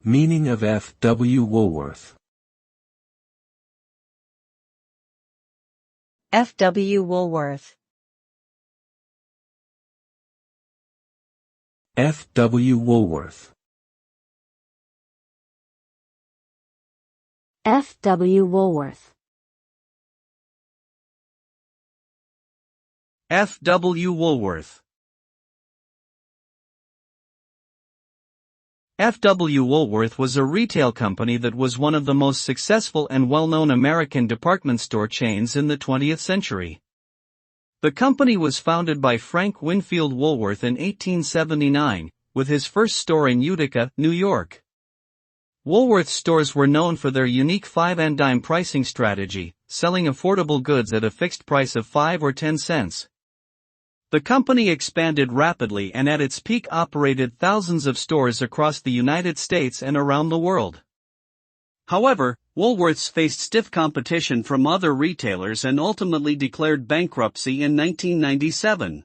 Meaning of F W Woolworth. F W Woolworth. F W Woolworth. F W Woolworth. F W Woolworth. F W Woolworth was a retail company that was one of the most successful and well-known American department store chains in the 20th century. The company was founded by Frank Winfield Woolworth in 1879, with his first store in Utica, New York. Woolworth stores were known for their unique 5-and-dime pricing strategy, selling affordable goods at a fixed price of 5 or 10 cents. The company expanded rapidly and at its peak operated thousands of stores across the United States and around the world. However, Woolworths faced stiff competition from other retailers and ultimately declared bankruptcy in 1997.